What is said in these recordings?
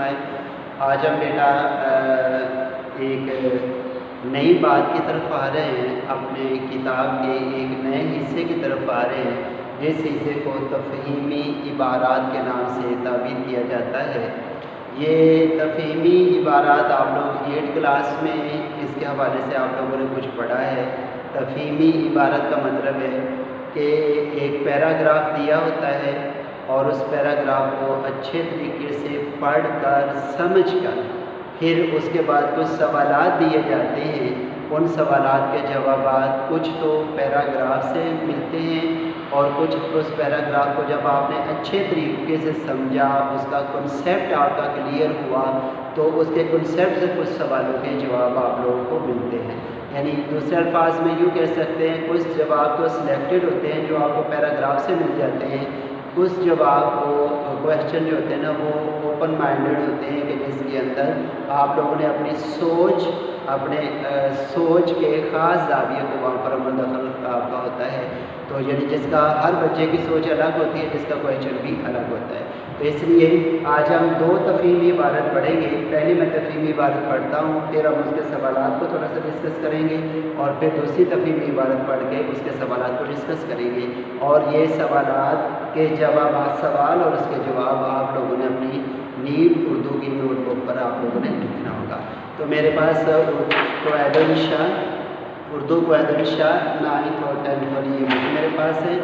फरमाए। आज हम बेटा एक नई बात की तरफ आ रहे हैं, अपने किताब के एक नए हिस्से की तरफ आ रहे हैं, जिस हिस्से को तफ़हीमी इबारात के नाम से ताबीर किया जाता है। ये तफ़हीमी इबारात आप लोग 8 क्लास में इसके हवाले से आप लोगों ने कुछ पढ़ा है। तफ़हीमी इबारत का मतलब है कि एक पैराग्राफ दिया होता है और उस पैराग्राफ को अच्छे तरीके से पढ़ कर समझ कर फिर उसके बाद कुछ सवालात दिए जाते हैं। उन सवालात के जवाबात कुछ तो पैराग्राफ से मिलते हैं और कुछ उस पैराग्राफ को जब आपने अच्छे तरीके से समझा, उसका कॉन्सेप्ट आपका क्लियर हुआ, तो उसके कॉन्सेप्ट से कुछ सवालों के जवाब आप लोगों को मिलते हैं। यानी दूसरे अल्फाज में यूँ कह सकते हैं, कुछ जवाब तो सिलेक्टेड होते हैं जो आपको पैराग्राफ से मिल जाते हैं, कुछ जवाब को क्वेश्चन जो होते हैं ना वो ओपन माइंडेड होते हैं कि जिसके अंदर आप लोगों ने अपनी सोच, अपने सोच के ख़ास ज़ाविये को वहाँ पर अमल दखल आपका होता है। तो यानी जिसका हर बच्चे की सोच अलग होती है, जिसका क्वेश्चन भी अलग होता है। तो इसलिए आज हम 2 तफ़हीमी इबारत पढ़ेंगे। पहले मैं तफ़हीमी इबारत पढ़ता हूँ, फिर हम उसके सवालात को थोड़ा सा डिस्कस करेंगे और फिर दूसरी तफ़हीमी इबारत पढ़ के उसके सवालात को डिस्कस करेंगे। और ये सवालात के जवाब, सवाल और उसके जवाब आप लोगों ने अपनी नीट उर्दू की नोटबुक पर आप लोगों ने लिखना होगा। तो मेरे पास उर्दू क़वाइदुल-इरशा 9th और 10th वाली ये बुक मेरे पास है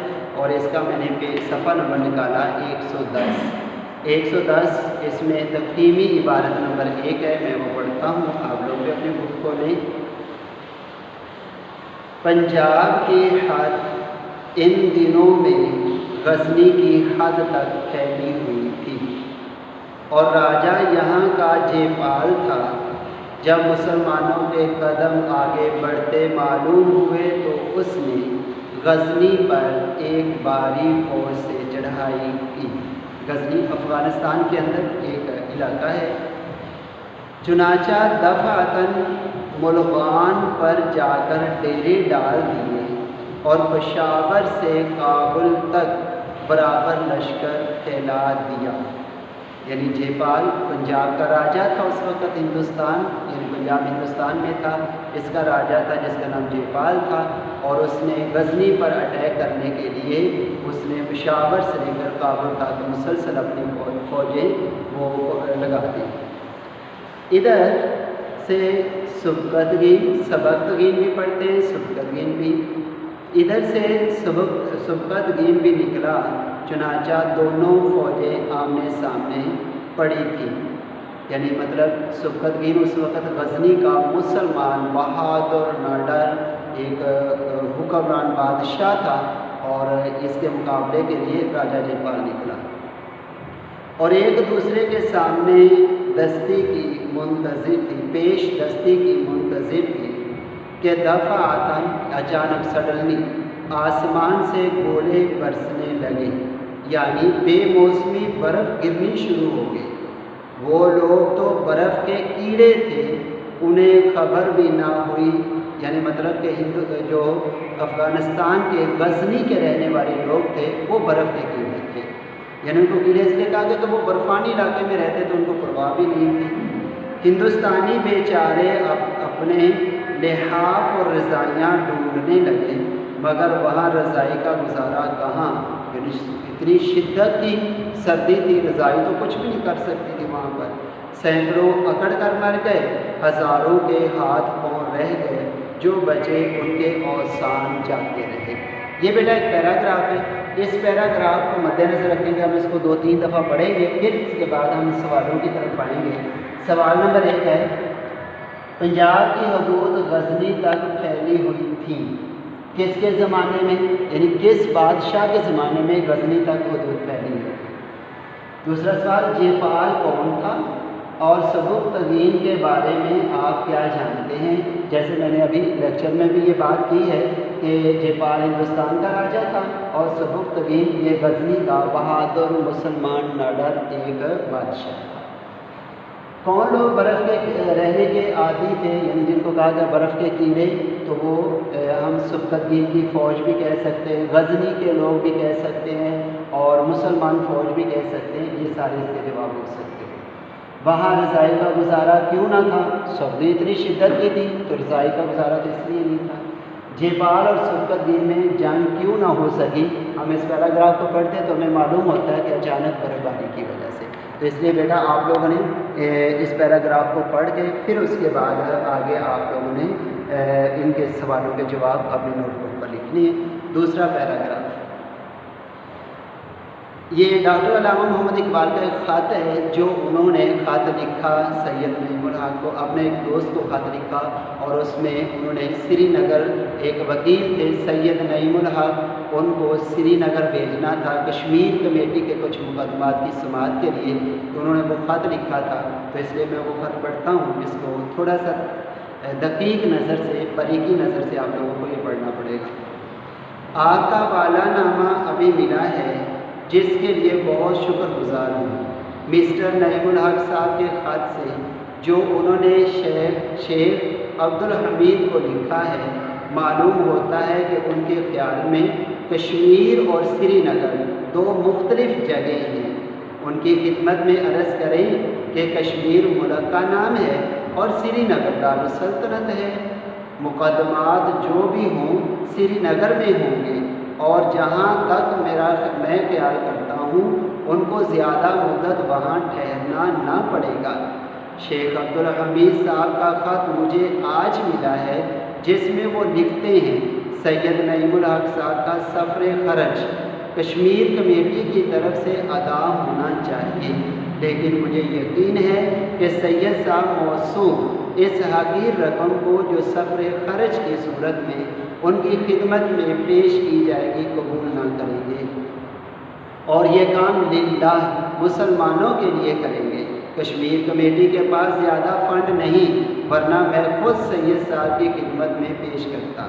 और इसका मैंने सफ़ा नंबर निकाला 110। इसमें तफ़हीमी इबारत नंबर 1 है, मैं वो पढ़ता हूँ, आप लोग भी अपनी बुक को लें। पंजाब की हद इन दिनों में गज़नी की हद तक फैली हुई थी और राजा यहाँ का जेपाल था। जब मुसलमानों के कदम आगे बढ़ते मालूम हुए तो उसने गज़नी पर एक भारी फौज से चढ़ाई की। गज़नी अफ़गानिस्तान के अंदर एक इलाका है। चुनाचा दफ़अतन मुल्गान पर जाकर डेरे डाल दिए और पेशावर से काबुल तक बराबर लश्कर फैला दिया। यानी जेपाल पंजाब का राजा था उस वक़्त, हिंदुस्तान यानी पंजाब हिंदुस्तान में था। इसका राजा था जिसका नाम जेपाल था और उसने गज़नी पर अटैक करने के लिए उसने पेशावर से लेकर काबुल तक मुसलसल अपनी फ़ौजें वो लगा दी। इधर से सबकतगीन भी पढ़ते हैं, सबकतगीन भी, इधर से सबकतगीन भी निकला। चुनाचा दोनों फ़ौजें आमने सामने पड़ी थी। यानी मतलब सबकतगीन उस वक़्त गज़नी का मुसलमान बहादुर नाडर एक हुक्मरान बादशाह था और इसके मुकाबले के लिए राजा जेपाल निकला और एक दूसरे के सामने दस्ती की मुंतज़िर थी, पेश दस्ती की मुंतज़िर थी कि दफ़अतन अचानक सडनली आसमान से गोले बरसने लगे, यानी बेमौसमी बर्फ़ गिरनी शुरू हो गई। वो लोग तो बर्फ़ के कीड़े थे, उन्हें खबर भी ना हुई। यानी मतलब कि जो अफ़गानिस्तान के गज़नी के रहने वाले लोग थे वो बर्फ़ के कीड़े थे। यानी उनको कीड़े इसलिए कहा गया कि वो बर्फ़ानी इलाके में रहते तो उनको परवाह भी नहीं थी। हिंदुस्तानी बेचारे अपने लिहाफ और रज़ाइयाँ ढूंढने लगे, मगर वहाँ रज़ाई का गुजारा कहाँ। यानी इतनी शिद्दत की सर्दी थी, रज़ाई तो कुछ भी नहीं कर सकती थी वहाँ पर। सैकड़ों अकड़ कर मर गए, हज़ारों के हाथ पाँव रह गए, जो बचे उनके औसान जाते रहे। ये बेटा एक पैराग्राफ है। इस पैराग्राफ को मद्देनज़र रखेंगे, हम इसको 2-3 दफ़ा पढ़ेंगे, फिर इसके बाद हम सवालों की तरफ आएंगे। सवाल नंबर 1 है, पंजाब की हदूद गज़नी तक फैली हुई थी, किसके ज़माने में, यानी किस बादशाह के ज़माने में गज़नी तक हदूद फैली है। दूसरा सवाल, जेपाल कौन था और सबकतगीन के बारे में आप क्या जानते हैं। जैसे मैंने अभी लेक्चर में भी ये बात की है कि जेपाल हिंदुस्तान का राजा था और सबकतगीन ये गज़नी का बहादुर मुसलमान नाडर एक बादशाह था। कौन लोग बर्फ़ के रहने के आदी थे, यानी जिनको कहा गया बर्फ़ के कीड़े, तो वो हम सबकतगीन की फ़ौज भी कह सकते हैं, गज़नी के लोग भी कह सकते हैं और मुसलमान फ़ौज भी कह सकते हैं। ये सारे इसके जवाब हो सकते हैं। वहाँ रज़ाई का गुजारा क्यों ना था? सर्दी इतनी शिद्दत की थी तो रज़ाई का गुजारा तो इसलिए नहीं था। जेपाल और सुबकतगीर में जंग क्यों ना हो सकी? हम इस पैराग्राफ को पढ़ते तो हमें मालूम होता है कि अचानक बर्फबारी की वजह से। तो इसलिए बेटा आप लोगों ने इस पैराग्राफ को पढ़ के फिर उसके बाद आगे आप लोगों ने इनके सवालों के जवाब अपनी नोटबुक पर लिखनी है। दूसरा पैराग्राफ, ये डॉक्टर अल्लामा मोहम्मद इकबाल का एक ख़त है जो उन्होंने ख़त लिखा सैयद नईमुल हक को, अपने एक दोस्त को ख़त लिखा और उसमें उन्होंने श्रीनगर, एक वकील थे सैयद नईमुल हक, उनको श्रीनगर भेजना था कश्मीर कमेटी के कुछ मुकदमात की समाअत के लिए, तो उन्होंने वो ख़त लिखा था। तो इसलिए मैं वो ख़त पढ़ता हूँ, इसको थोड़ा सा दकीक नज़र से, बारीकी नज़र से आप लोगों को ये पढ़ना पड़ेगा। आपका वाला नामा अभी मिला है जिसके लिए बहुत शुक्रगुजार हूँ। मिस्टर नईमुल हक साहब के ख़त से जो उन्होंने शेख अब्दुल हमीद को लिखा है, मालूम होता है कि उनके ख़्याल में कश्मीर और श्रीनगर दो मुख्तलिफ़ जगह हैं। उनकी खिदमत में अर्ज़ करें कि कश्मीर मुल्क का नाम है और श्रीनगर दारुस्सल्तनत है। मुकदमात जो भी हों श्रीनगर में होंगे और जहाँ तक मैं ख्याल करता हूँ उनको ज़्यादा मुद्दत वहाँ ठहरना ना पड़ेगा। शेख अब्दुल हमीद साहब का ख़त मुझे आज मिला है जिसमें वो लिखते हैं सैयद नईमुल हक साहब का सफ़र ख़र्च कश्मीर कमेटी की तरफ से अदा होना चाहिए, लेकिन मुझे यकीन है कि सैयद साहब मौसूफ इस हकीर रकम को जो सफ़र ख़र्च की सूरत में उनकी खिदमत में पेश की जाएगी कबूल ना करेंगे और ये काम लिल्लाह मुसलमानों के लिए करेंगे। कश्मीर कमेटी के पास ज़्यादा फ़ंड नहीं, वरना मैं ख़ुद सैयद साहब की खिदमत में पेश करता।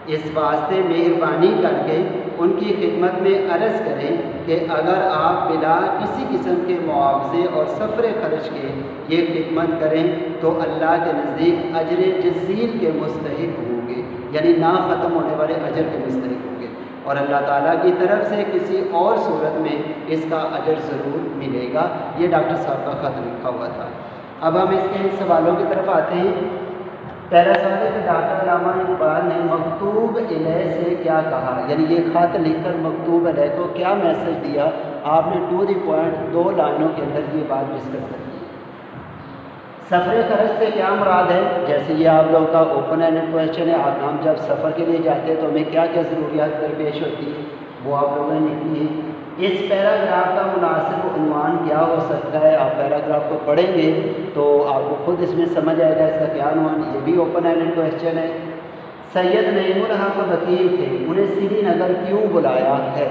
इस वास्ते मेहरबानी करके उनकी खिदमत में अर्ज़ करें कि अगर आप बिला किसी किस्म के मुआवजे और सफ़र ख़र्च के ये खिदमत करें तो अल्लाह के नज़दीक अजर जज़ील के मुस्तहिक़ होंगे, यानी ना ख़त्म होने वाले अजर के मुस्तहिक़ होंगे और अल्लाह ताला की तरफ से किसी और सूरत में इसका अजर ज़रूर मिलेगा। ये डॉक्टर साहब का ख़त लिखा हुआ था। अब हम इसके सवालों की तरफ आते हैं। पहला सवाल है कि डॉक्टर अल्लामा इकबाल ने मकतूब इलैह से क्या कहा, यानी ये ख़त लिखकर मकतूब इलैह को क्या मैसेज दिया। आपने टू द पॉइंट 2 लाइनों के अंदर ये बात डिस्कस कर दी। सफ़र ख़र्च से क्या मुराद है, जैसे ये आप लोगों का ओपन एंडेड क्वेश्चन है। हम जब सफ़र के लिए जाते हैं तो हमें क्या क्या ज़रूरियात दरपेश होती है वो आप लोगों ने लिखी है। इस पैराग्राफ का मुनासिब उन्वान क्या हो सकता है, आप पैराग्राफ को पढ़ेंगे तो आपको खुद इसमें समझ आएगा इसका क्या उन्वान। ये भी ओपन एंडेड क्वेश्चन है। सैयद नईमुल हक वकील थे, उन्हें श्रीनगर क्यों बुलाया है,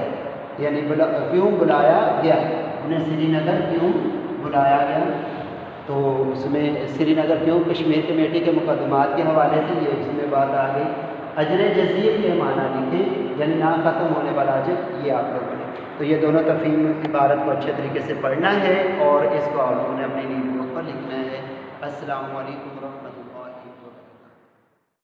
यानी क्यों बुलाया गया, उन्हें श्रीनगर क्यों बुलाया गया। तो उसमें श्रीनगर क्यों, कश्मीर कमेटी के मुकदमात के हवाले से ये उसमें बात आ गई। अजर जज़ील के माना लिखें, यानी ना ख़त्म होने वाला अजर, ये आप लोगों ने। तो ये दोनों तफ़हीम इबारत को अच्छे तरीके से पढ़ना है और इसको आप लोगों ने अपनी नोटबुक पर लिखना है। अस्सलामु अलैकुम रहमतुल्लाह।